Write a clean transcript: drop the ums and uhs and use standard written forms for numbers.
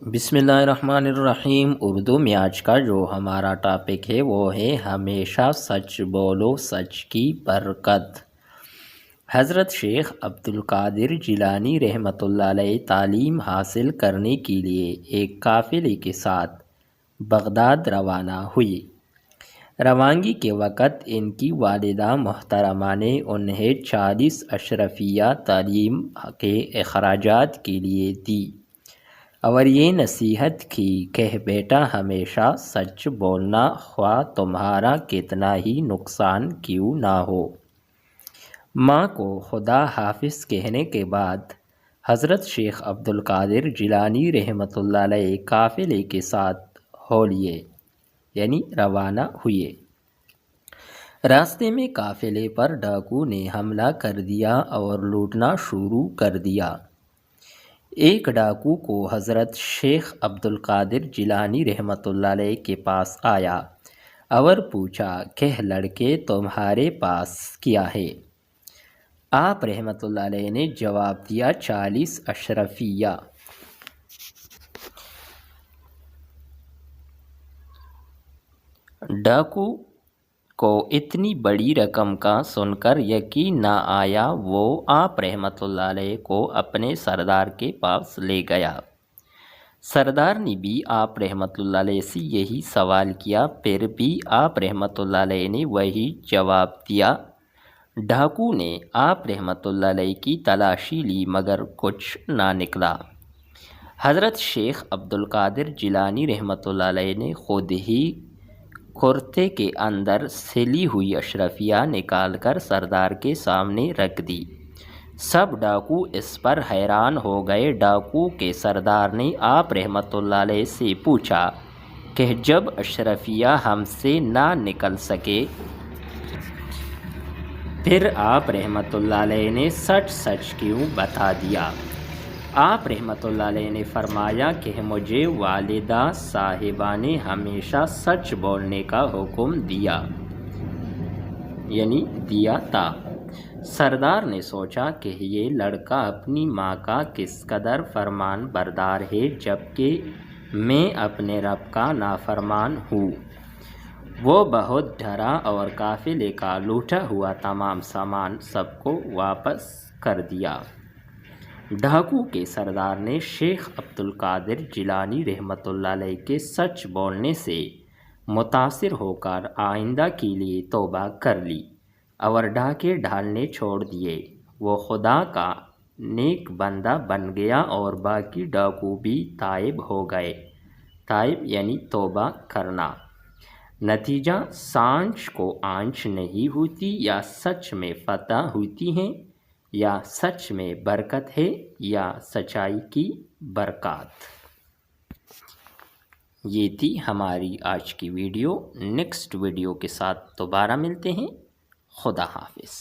بسم اللہ الرحمن الرحیم۔ اردو میں آج کا جو ہمارا ٹاپک ہے وہ ہے ہمیشہ سچ بولو، سچ کی برکت۔ حضرت شیخ عبدالقادر جیلانی رحمۃ اللہ علیہ تعلیم حاصل کرنے کے لیے ایک قافلے کے ساتھ بغداد روانہ ہوئے۔ روانگی کے وقت ان کی والدہ محترمہ نے انہیں 40 اشرفیہ تعلیم کے اخراجات کے لیے دی اور یہ نصیحت کی کہ بیٹا ہمیشہ سچ بولنا، خواہ تمہارا کتنا ہی نقصان کیوں نہ ہو۔ ماں کو خدا حافظ کہنے کے بعد حضرت شیخ عبدالقادر جیلانی رحمۃ اللہ علیہ قافلے کے ساتھ ہولیے یعنی روانہ ہوئے۔ راستے میں قافلے پر ڈاکو نے حملہ کر دیا اور لوٹنا شروع کر دیا۔ ایک ڈاکو کو حضرت شیخ عبدالقادر جیلانی رحمۃ اللہ علیہ کے پاس آیا اور پوچھا کہ لڑکے تمہارے پاس کیا ہے؟ آپ رحمۃ اللہ علیہ نے جواب دیا 40 اشرفیہ۔ ڈاکو کو اتنی بڑی رقم کا سن کر یقین نہ آیا۔ وہ آپ رحمۃ اللہ علیہ کو اپنے سردار کے پاس لے گیا۔ سردار نے بھی آپ رحمۃ اللہ علیہ سے یہی سوال کیا، پھر بھی آپ رحمۃ اللہ علیہ نے وہی جواب دیا۔ ڈاکو نے آپ رحمۃ اللہ علیہ کی تلاشی لی مگر کچھ نہ نکلا۔ حضرت شیخ عبدالقادر جیلانی رحمۃ اللہ علیہ نے خود ہی کرتے کے اندر سلی ہوئی اشرفیہ نکال کر سردار کے سامنے رکھ دی۔ سب ڈاکو اس پر حیران ہو گئے۔ ڈاکو کے سردار نے آپ رحمۃ اللہ علیہ سے پوچھا کہ جب اشرفیہ ہم سے نہ نکل سکے پھر آپ رحمۃ اللہ علیہ نے سچ سچ کیوں بتا دیا؟ آپ رحمۃ اللہ علیہ نے فرمایا کہ مجھے والدہ صاحبہ نے ہمیشہ سچ بولنے کا حکم دیا تھا۔ سردار نے سوچا کہ یہ لڑکا اپنی ماں کا کس قدر فرمان بردار ہے جبکہ میں اپنے رب کا نافرمان ہوں۔ وہ بہت ڈرا اور قافلے کا لوٹا ہوا تمام سامان سب کو واپس کر دیا۔ ڈاکو کے سردار نے شیخ عبدالقادر جیلانی رحمۃ اللہ علیہ کے سچ بولنے سے متاثر ہو کر آئندہ کے لیے توبہ کر لی اور ڈاکے ڈالنے چھوڑ دیے۔ وہ خدا کا نیک بندہ بن گیا اور باقی ڈاکو بھی تائب ہو گئے۔ تائب یعنی توبہ کرنا۔ نتیجہ سانچ کو آنچ نہیں ہوتی، یا سچ میں فتح ہوتی ہے، یا سچ میں برکت ہے، یا سچائی کی برکات۔ یہ تھی ہماری آج کی ویڈیو۔ نیکسٹ ویڈیو کے ساتھ دوبارہ ملتے ہیں۔ خدا حافظ۔